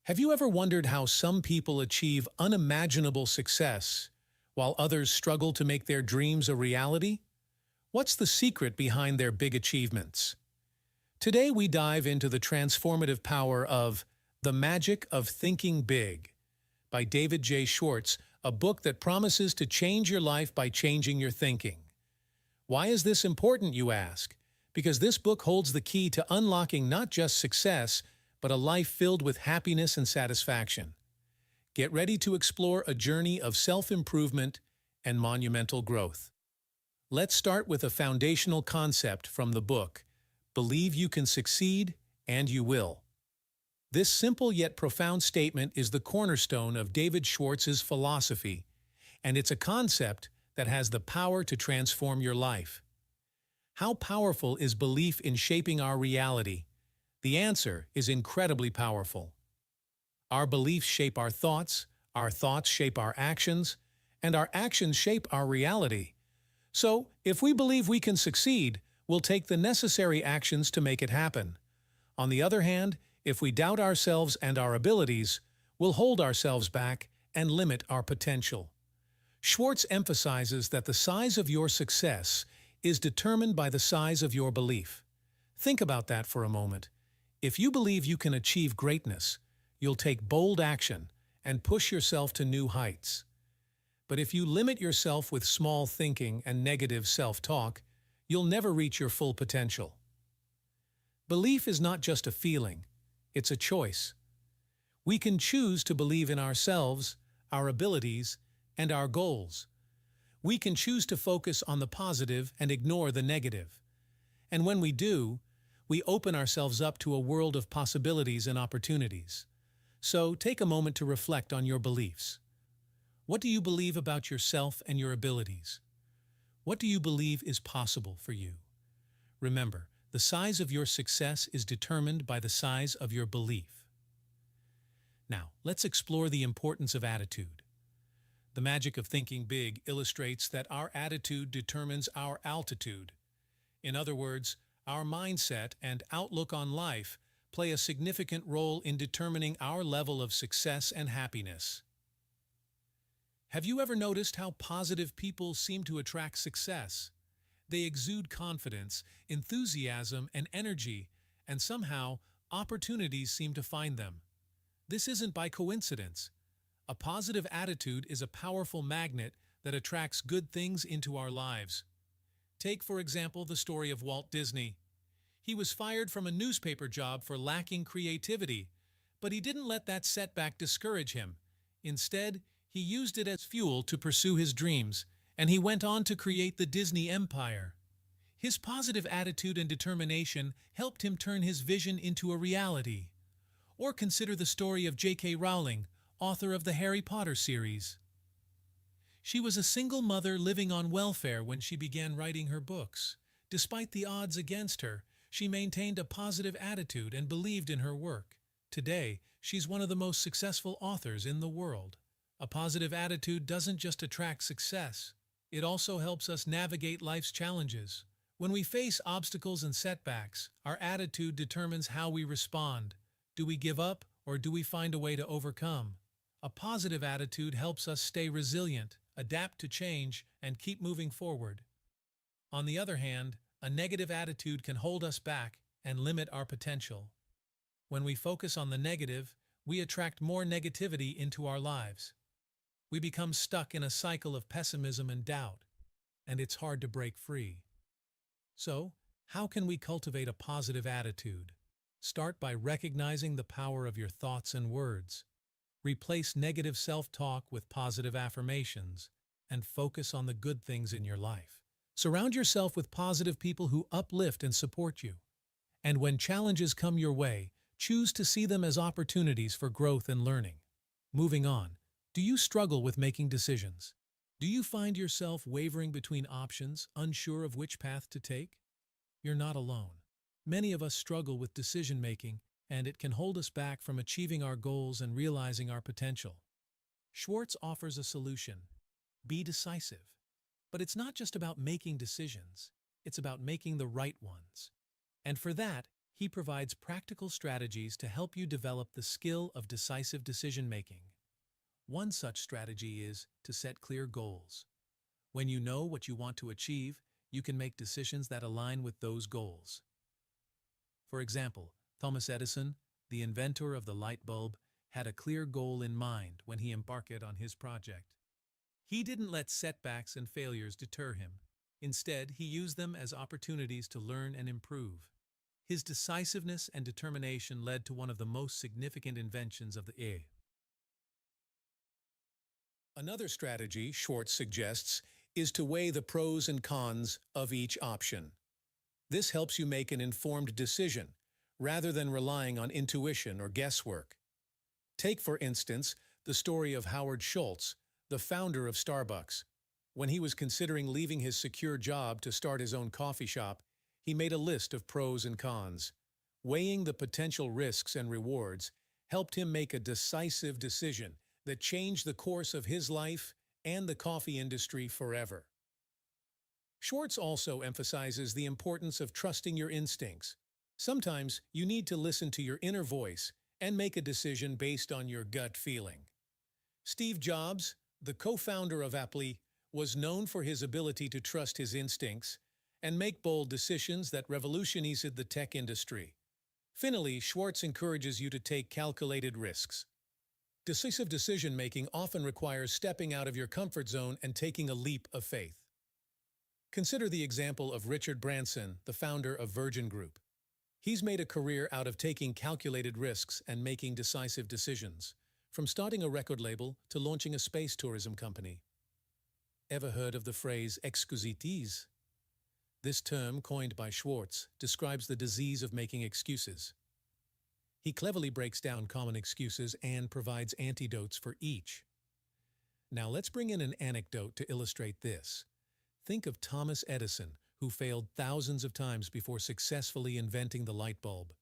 Have you ever wondered how some people achieve unimaginable success while others struggle to make their dreams a reality? What's the secret behind their big achievements? Today we dive into the transformative power of The Magic of Thinking Big by David Schwartz, a book that promises to change your life by changing your thinking. Why is this important, you ask? Because this book holds the key to unlocking not just success, but a life filled with happiness and satisfaction. Get ready to explore a journey of self-improvement and monumental growth. Let's start with a foundational concept from the book: believe you can succeed, and you will. This simple yet profound statement is the cornerstone of David Schwartz's philosophy, and it's a concept that has the power to transform your life. How powerful is belief in shaping our reality? The answer is incredibly powerful. Our beliefs shape our thoughts shape our actions, and our actions shape our reality. So, if we believe we can succeed, we'll take the necessary actions to make it happen. On the other hand, if we doubt ourselves and our abilities, we'll hold ourselves back and limit our potential. Schwartz emphasizes that the size of your success is determined by the size of your belief. Think about that for a moment. If you believe you can achieve greatness, you'll take bold action and push yourself to new heights. But if you limit yourself with small thinking and negative self-talk, you'll never reach your full potential. Belief is not just a feeling, it's a choice. We can choose to believe in ourselves, our abilities, and our goals. We can choose to focus on the positive and ignore the negative. And when we do, we open ourselves up to a world of possibilities and opportunities. So take a moment to reflect on your beliefs. What do you believe about yourself and your abilities? What do you believe is possible for you? Remember, the size of your success is determined by the size of your belief. Now, let's explore the importance of attitude. The magic of thinking big illustrates that our attitude determines our altitude. In other words, our mindset and outlook on life play a significant role in determining our level of success and happiness. Have you ever noticed how positive people seem to attract success? They exude confidence, enthusiasm, and energy, and somehow, opportunities seem to find them. This isn't by coincidence. A positive attitude is a powerful magnet that attracts good things into our lives. Take, for example, the story of Walt Disney. He was fired from a newspaper job for lacking creativity, but he didn't let that setback discourage him. Instead, he used it as fuel to pursue his dreams, and he went on to create the Disney empire. His positive attitude and determination helped him turn his vision into a reality. Or consider the story of J.K. Rowling, author of the Harry Potter series. She was a single mother living on welfare when she began writing her books. Despite the odds against her, she maintained a positive attitude and believed in her work. Today, she's one of the most successful authors in the world. A positive attitude doesn't just attract success, it also helps us navigate life's challenges. When we face obstacles and setbacks, our attitude determines how we respond. Do we give up, or do we find a way to overcome? A positive attitude helps us stay resilient, adapt to change, and keep moving forward. On the other hand, a negative attitude can hold us back and limit our potential. When we focus on the negative, we attract more negativity into our lives. We become stuck in a cycle of pessimism and doubt, and it's hard to break free. So, how can we cultivate a positive attitude? Start by recognizing the power of your thoughts and words. Replace negative self-talk with positive affirmations, and focus on the good things in your life. Surround yourself with positive people who uplift and support you. And when challenges come your way, choose to see them as opportunities for growth and learning. Moving on, do you struggle with making decisions? Do you find yourself wavering between options, unsure of which path to take? You're not alone. Many of us struggle with decision-making, and it can hold us back from achieving our goals and realizing our potential. Schwartz offers a solution: be decisive. But it's not just about making decisions, it's about making the right ones. And for that, He provides practical strategies to help you develop the skill of decisive decision-making. One such strategy is to set clear goals. When you know what you want to achieve, you can make decisions that align with those goals. For example, Thomas Edison, the inventor of the light bulb, had a clear goal in mind when he embarked on his project. He didn't let setbacks and failures deter him. Instead, he used them as opportunities to learn and improve. His decisiveness and determination led to one of the most significant inventions of the era. Another strategy Schwartz suggests is to weigh the pros and cons of each option. This helps you make an informed decision, rather than relying on intuition or guesswork. Take, for instance, the story of Howard Schultz, the founder of Starbucks. When he was considering leaving his secure job to start his own coffee shop, he made a list of pros and cons. Weighing the potential risks and rewards helped him make a decisive decision that changed the course of his life and the coffee industry forever. Schwartz also emphasizes the importance of trusting your instincts. Sometimes you need to listen to your inner voice and make a decision based on your gut feeling. Steve Jobs, the co-founder of Apple, was known for his ability to trust his instincts and make bold decisions that revolutionized the tech industry. Finally, Schwartz encourages you to take calculated risks. Decisive decision-making often requires stepping out of your comfort zone and taking a leap of faith. Consider the example of Richard Branson, the founder of Virgin Group. He's made a career out of taking calculated risks and making decisive decisions, from starting a record label to launching a space tourism company. Ever heard of the phrase excusitis? This term, coined by Schwartz, describes the disease of making excuses. He cleverly breaks down common excuses and provides antidotes for each. Now let's bring in an anecdote to illustrate this. Think of Thomas Edison, who failed thousands of times before successfully inventing the light bulb.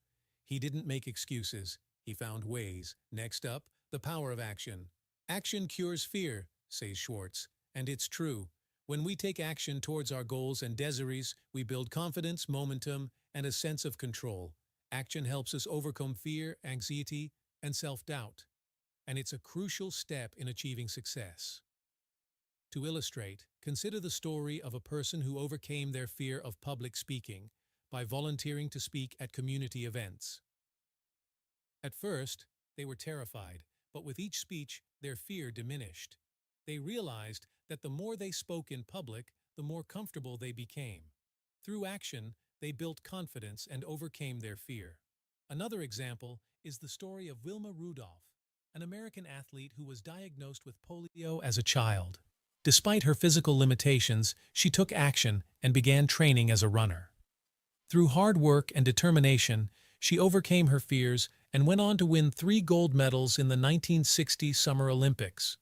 He didn't make excuses, he found ways. Next up, the power of action. Action cures fear, says Schwartz, and it's true. When we take action towards our goals and desires, we build confidence, momentum, and a sense of control. Action helps us overcome fear, anxiety, and self-doubt, and it's a crucial step in achieving success. To illustrate, consider the story of a person who overcame their fear of public speaking by volunteering to speak at community events. At first, they were terrified, but with each speech, their fear diminished. They realized that the more they spoke in public, the more comfortable they became. Through action, they built confidence and overcame their fear. Another example is the story of Wilma Rudolph, an American athlete who was diagnosed with polio as a child. Despite her physical limitations, she took action and began training as a runner. Through hard work and determination, she overcame her fears and went on to win 3 gold medals in the 1960 Summer Olympics.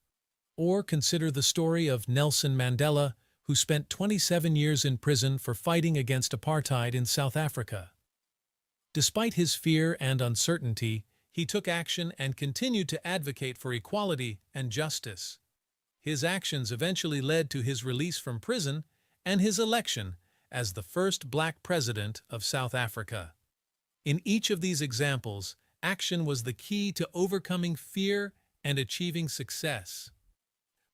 Or consider the story of Nelson Mandela, who spent 27 years in prison for fighting against apartheid in South Africa. Despite his fear and uncertainty, he took action and continued to advocate for equality and justice. His actions eventually led to his release from prison and his election as the first black president of South Africa. In each of these examples, action was the key to overcoming fear and achieving success.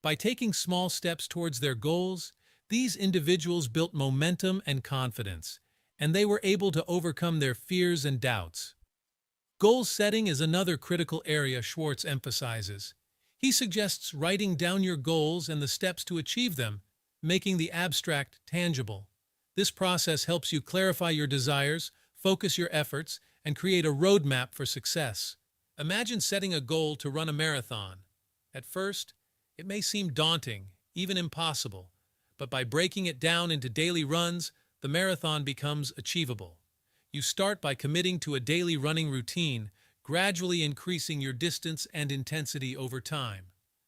By taking small steps towards their goals, these individuals built momentum and confidence, and they were able to overcome their fears and doubts. Goal setting is another critical area Schwartz emphasizes. He suggests writing down your goals and the steps to achieve them, making the abstract tangible. This process helps you clarify your desires, focus your efforts, and create a roadmap for success. Imagine setting a goal to run a marathon. At first, it may seem daunting, even impossible, but by breaking it down into daily runs, the marathon becomes achievable. You start by committing to a daily running routine, gradually increasing your distance and intensity over time.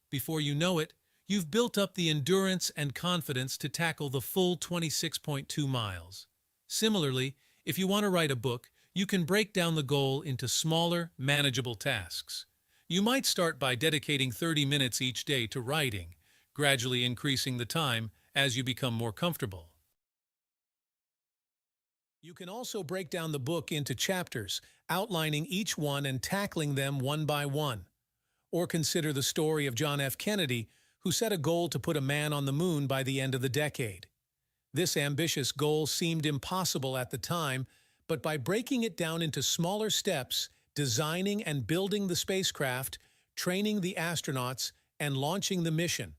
Before you know it, you've built up the endurance and confidence to tackle the full 26.2 miles. Similarly, if you want to write a book, you can break down the goal into smaller, manageable tasks. You might start by dedicating 30 minutes each day to writing, gradually increasing the time as you become more comfortable. You can also break down the book into chapters, outlining each one and tackling them one by one. Or consider the story of John F. Kennedy, who set a goal to put a man on the moon by the end of the decade. This ambitious goal seemed impossible at the time, but by breaking it down into smaller steps, designing and building the spacecraft, training the astronauts, and launching the mission,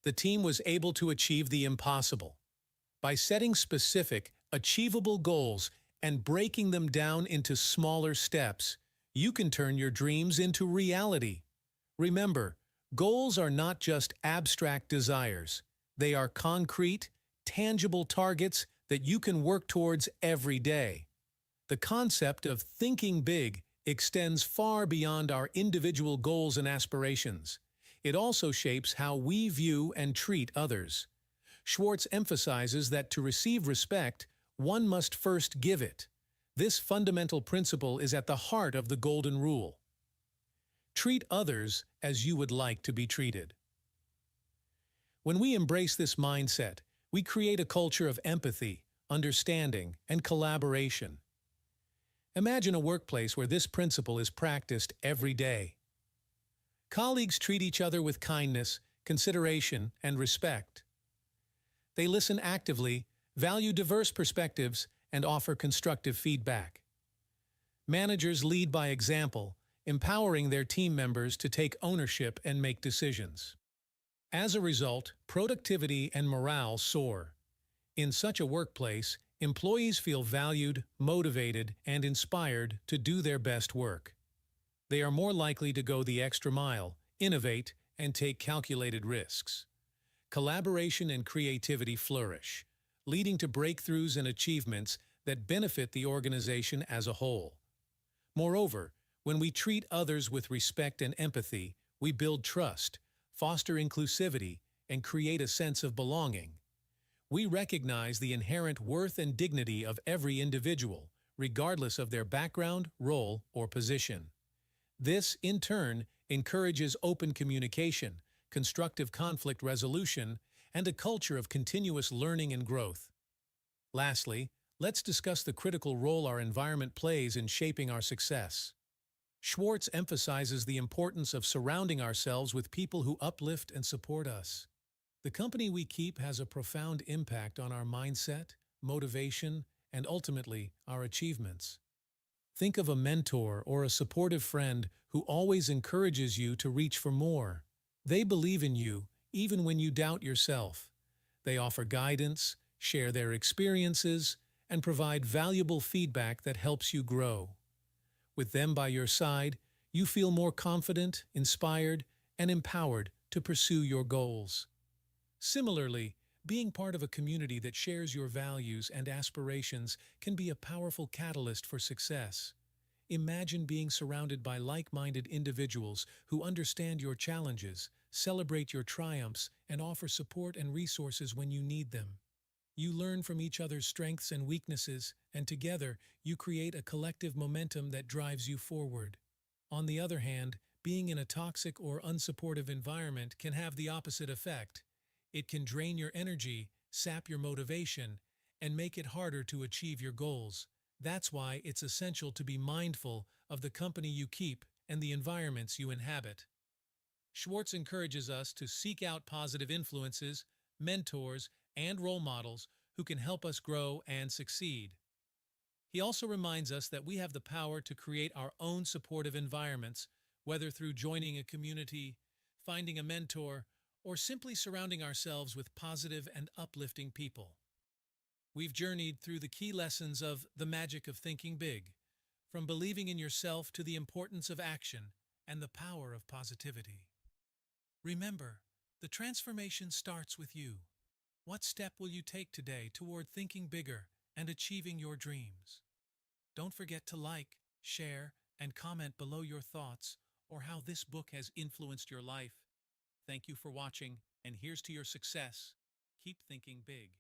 the team was able to achieve the impossible. By setting specific, achievable goals and breaking them down into smaller steps, you can turn your dreams into reality. Remember, goals are not just abstract desires. They are concrete, tangible targets that you can work towards every day. The concept of thinking big extends far beyond our individual goals and aspirations. It also shapes how we view and treat others. Schwartz emphasizes that to receive respect, one must first give it. This fundamental principle is at the heart of the Golden Rule. Treat others as you would like to be treated. When we embrace this mindset, we create a culture of empathy, understanding, and collaboration. Imagine a workplace where this principle is practiced every day. Colleagues treat each other with kindness, consideration, and respect. They listen actively, value diverse perspectives, and offer constructive feedback. Managers lead by example, empowering their team members to take ownership and make decisions. As a result, productivity and morale soar. In such a workplace, employees feel valued, motivated, and inspired to do their best work. They are more likely to go the extra mile, innovate, and take calculated risks. Collaboration and creativity flourish, leading to breakthroughs and achievements that benefit the organization as a whole. Moreover, when we treat others with respect and empathy, we build trust, foster inclusivity, and create a sense of belonging. We recognize the inherent worth and dignity of every individual, regardless of their background, role, or position. This, in turn, encourages open communication, constructive conflict resolution, and a culture of continuous learning and growth. Lastly, let's discuss the critical role our environment plays in shaping our success. Schwartz emphasizes the importance of surrounding ourselves with people who uplift and support us. The company we keep has a profound impact on our mindset, motivation, and ultimately, our achievements. Think of a mentor or a supportive friend who always encourages you to reach for more. They believe in you, even when you doubt yourself. They offer guidance, share their experiences, and provide valuable feedback that helps you grow. With them by your side, you feel more confident, inspired, and empowered to pursue your goals. Similarly, being part of a community that shares your values and aspirations can be a powerful catalyst for success. Imagine being surrounded by like-minded individuals who understand your challenges, celebrate your triumphs, and offer support and resources when you need them. You learn from each other's strengths and weaknesses, and together you create a collective momentum that drives you forward. On the other hand, being in a toxic or unsupportive environment can have the opposite effect. It can drain your energy, sap your motivation, and make it harder to achieve your goals. That's why it's essential to be mindful of the company you keep and the environments you inhabit. Schwartz encourages us to seek out positive influences, mentors, and role models who can help us grow and succeed. He also reminds us that we have the power to create our own supportive environments, whether through joining a community, finding a mentor, or simply surrounding ourselves with positive and uplifting people. We've journeyed through the key lessons of the magic of thinking big, from believing in yourself to the importance of action and the power of positivity. Remember, the transformation starts with you. What step will you take today toward thinking bigger and achieving your dreams? Don't forget to like, share, and comment below your thoughts or how this book has influenced your life. Thank you for watching, and here's to your success. Keep thinking big.